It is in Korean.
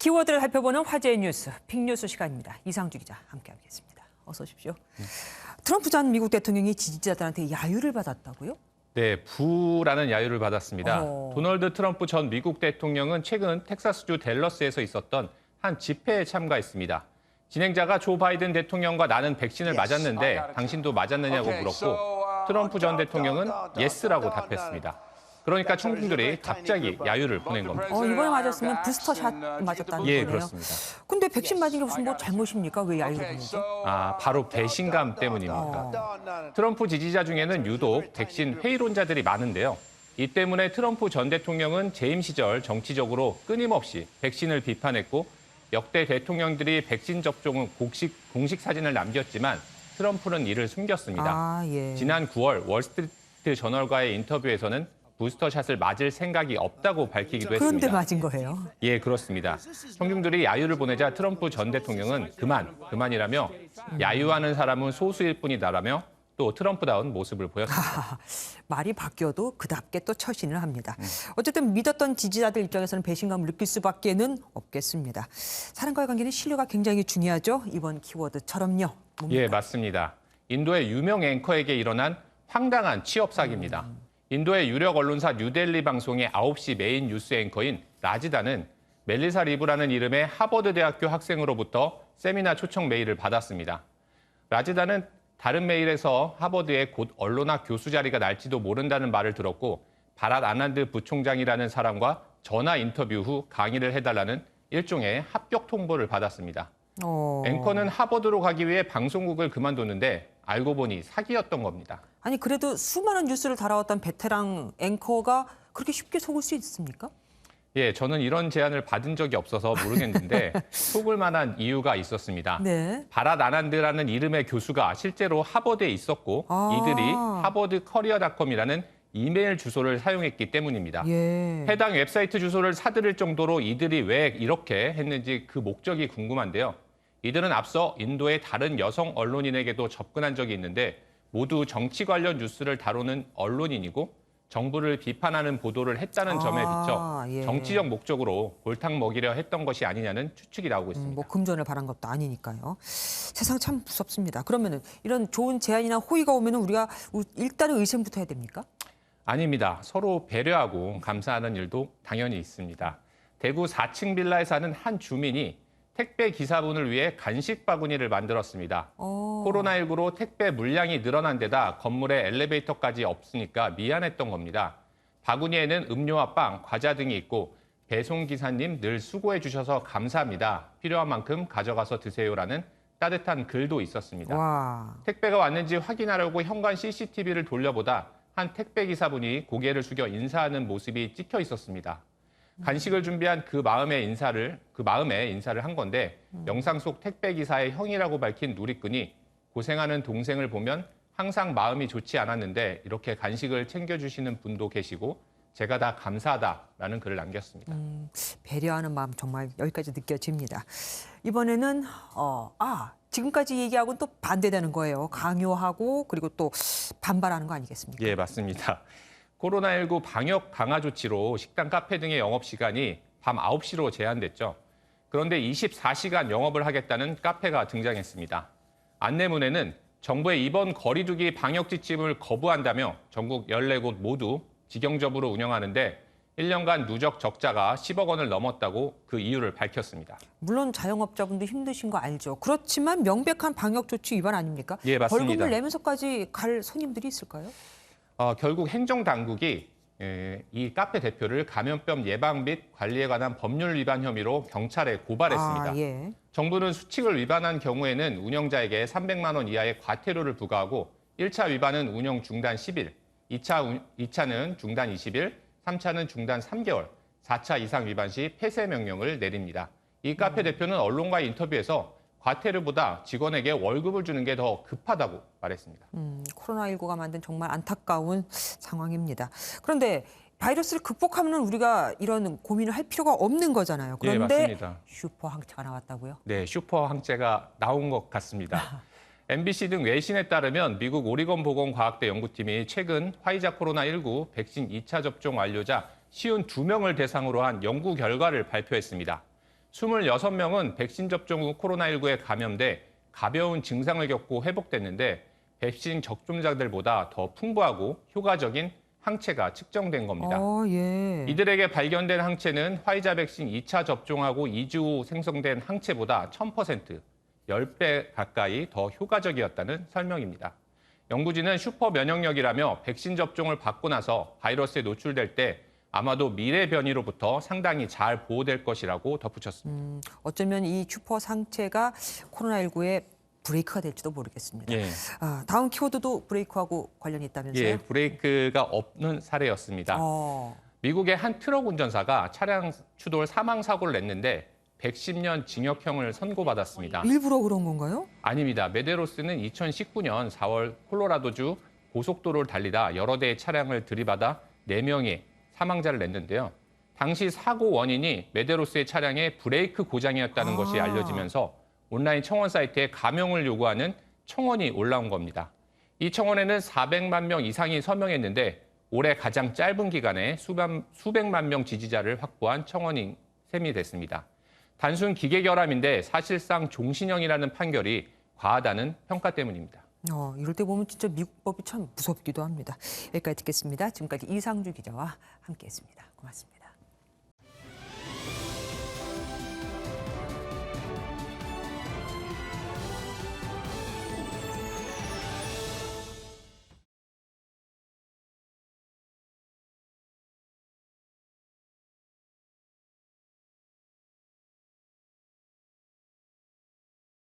키워드를 살펴보는 화제의 뉴스, 빅뉴스 시간입니다. 이상주 기자 함께하겠습니다. 어서 오십시오. 트럼프 전 미국 대통령이 지지자들한테 야유를 받았다고요? 네, 부라는 야유를 받았습니다. 도널드 트럼프 전 미국 대통령은 최근 텍사스주 댈러스에서 있었던 한 집회에 참가했습니다. 진행자가 조 바이든 대통령과 나는 백신을 맞았는데 당신도 맞았느냐고 물었고 트럼프 전 대통령은 예스라고 답했습니다. 그러니까 청중들이 갑자기 야유를 보낸 겁니다. 이번에 맞았으면 부스터샷 맞았다는 거네요. 예, 그렇습니다. 근데 백신 맞은 게 무슨 뭐 잘못입니까? 왜 야유를 보내죠? 바로 배신감 때문입니다. 트럼프 지지자 중에는 유독 백신 회의론자들이 많은데요. 이 때문에 트럼프 전 대통령은 재임 시절 정치적으로 끊임없이 백신을 비판했고 역대 대통령들이 백신 접종은 공식 사진을 남겼지만 트럼프는 이를 숨겼습니다. 지난 9월 월스트리트 저널과의 인터뷰에서는 부스터샷을 맞을 생각이 없다고 밝히기도 했습니다. 그런데 맞은 거예요? 예, 그렇습니다. 청중들이 야유를 보내자 트럼프 전 대통령은 그만이라며 야유하는 사람은 소수일 뿐이다라며 또 트럼프다운 모습을 보였습니다. 말이 바뀌어도 그답게 또 처신을 합니다. 어쨌든 믿었던 지지자들 입장에서는 배신감을 느낄 수밖에는 없겠습니다. 사람과의 관계는 신뢰가 굉장히 중요하죠. 이번 키워드처럼요. 뭡니까? 예, 맞습니다. 인도의 유명 앵커에게 일어난 황당한 취업 사기입니다. 인도의 유력 언론사 뉴델리 방송의 9시 메인 뉴스 앵커인 라지다는 멜리사 리브라는 이름의 하버드 대학교 학생으로부터 세미나 초청 메일을 받았습니다. 라지다는 다른 메일에서 하버드에 곧 언론학 교수 자리가 날지도 모른다는 말을 들었고 바랏 아난드 부총장이라는 사람과 전화 인터뷰 후 강의를 해달라는 일종의 합격 통보를 받았습니다. 앵커는 하버드로 가기 위해 방송국을 그만뒀는데 알고 보니 사기였던 겁니다. 아니 그래도 수많은 뉴스를 달아왔던 베테랑 앵커가 그렇게 쉽게 속을 수 있습니까? 예, 저는 이런 제안을 받은 적이 없어서 모르겠는데 속을 만한 이유가 있었습니다. 네. 바랏 아난드라는 이름의 교수가 실제로 하버드에 있었고 이들이 하버드 커리어닷컴이라는 이메일 주소를 사용했기 때문입니다. 예. 해당 웹사이트 주소를 사들일 정도로 이들이 왜 이렇게 했는지 그 목적이 궁금한데요. 이들은 앞서 인도의 다른 여성 언론인에게도 접근한 적이 있는데 모두 정치 관련 뉴스를 다루는 언론인이고 정부를 비판하는 보도를 했다는 점에 비춰 정치적 목적으로 골탕 먹이려 했던 것이 아니냐는 추측이 나오고 있습니다. 뭐 금전을 바란 것도 아니니까요. 세상 참 무섭습니다. 그러면은 이런 좋은 제안이나 호의가 오면은 우리가 일단은 의심부터 해야 됩니까? 아닙니다. 서로 배려하고 감사하는 일도 당연히 있습니다. 대구 4층 빌라에 사는 한 주민이 택배 기사분을 위해 간식 바구니를 만들었습니다. 코로나19로 택배 물량이 늘어난 데다 건물에 엘리베이터까지 없으니까 미안했던 겁니다. 바구니에는 음료와 빵, 과자 등이 있고 배송기사님 늘 수고해 주셔서 감사합니다. 필요한 만큼 가져가서 드세요라는 따뜻한 글도 있었습니다. 택배가 왔는지 확인하려고 현관 CCTV를 돌려보다 한 택배기사분이 고개를 숙여 인사하는 모습이 찍혀 있었습니다. 간식을 준비한 그 마음에 인사를 한 건데 영상 속 택배기사의 형이라고 밝힌 누리꾼이 고생하는 동생을 보면 항상 마음이 좋지 않았는데 이렇게 간식을 챙겨주시는 분도 계시고 제가 다 감사하다라는 글을 남겼습니다. 배려하는 마음 정말 여기까지 느껴집니다. 이번에는 지금까지 얘기하고는 또 반대되는 거예요. 강요하고 그리고 또 반발하는 거 아니겠습니까? 예, 맞습니다. 코로나19 방역 강화 조치로 식당, 카페 등의 영업시간이 밤 9시로 제한됐죠. 그런데 24시간 영업을 하겠다는 카페가 등장했습니다. 안내문에는 정부의 이번 거리두기 방역 지침을 거부한다며 전국 14곳 모두 직영접으로 운영하는데 1년간 누적 적자가 10억 원을 넘었다고 그 이유를 밝혔습니다. 물론 자영업자분들 힘드신 거 알죠. 그렇지만 명백한 방역 조치 위반 아닙니까? 예, 맞습니다. 벌금을 내면서까지 갈 손님들이 있을까요? 결국 행정당국이 이 카페 대표를 감염병 예방 및 관리에 관한 법률 위반 혐의로 경찰에 고발했습니다. 정부는 수칙을 위반한 경우에는 운영자에게 300만 원 이하의 과태료를 부과하고 1차 위반은 운영 중단 10일, 2차는 중단 20일, 3차는 중단 3개월, 4차 이상 위반 시 폐쇄 명령을 내립니다. 이 카페 대표는 언론과의 인터뷰에서 과태료보다 직원에게 월급을 주는 게 더 급하다고 말했습니다. 코로나19가 만든 정말 안타까운 상황입니다. 그런데 바이러스를 극복하면 우리가 이런 고민을 할 필요가 없는 거잖아요. 그런데 예, 맞습니다. 슈퍼 항체가 나왔다고요? 네, 슈퍼 항체가 나온 것 같습니다. MBC 등 외신에 따르면 미국 오리건 보건과학대 연구팀이 최근 화이자 코로나19 백신 2차 접종 완료자 52명을 대상으로 한 연구 결과를 발표했습니다. 26명은 백신 접종 후 코로나19에 감염돼 가벼운 증상을 겪고 회복됐는데 백신 접종자들보다 더 풍부하고 효과적인 항체가 측정된 겁니다. 예. 이들에게 발견된 항체는 화이자 백신 2차 접종하고 2주 후 생성된 항체보다 1000%, 10배 가까이 더 효과적이었다는 설명입니다. 연구진은 슈퍼 면역력이라며 백신 접종을 받고 나서 바이러스에 노출될 때 아마도 미래 변이로부터 상당히 잘 보호될 것이라고 덧붙였습니다. 어쩌면 이 슈퍼 상체가 코로나19의 브레이크가 될지도 모르겠습니다. 예. 다음 키워드도 브레이크하고 관련이 있다면서요? 예, 브레이크가 없는 사례였습니다. 미국의 한 트럭 운전사가 차량 추돌 사망 사고를 냈는데 110년 징역형을 선고받았습니다. 일부러 그런 건가요? 아닙니다. 메데로스는 2019년 4월 콜로라도주 고속도로를 달리다 여러 대의 차량을 들이받아 4명의 사망자를 냈는데요. 당시 사고 원인이 메데로스의 차량의 브레이크 고장이었다는 것이 알려지면서 온라인 청원 사이트에 감형을 요구하는 청원이 올라온 겁니다. 이 청원에는 400만 명 이상이 서명했는데 올해 가장 짧은 기간에 수백만 명 지지자를 확보한 청원인 셈이 됐습니다. 단순 기계 결함인데 사실상 종신형이라는 판결이 과하다는 평가 때문입니다. 이럴 때 보면 진짜 미국 법이 참 무섭기도 합니다. 여기까지 듣겠습니다. 지금까지 이상주 기자와 함께했습니다. 고맙습니다.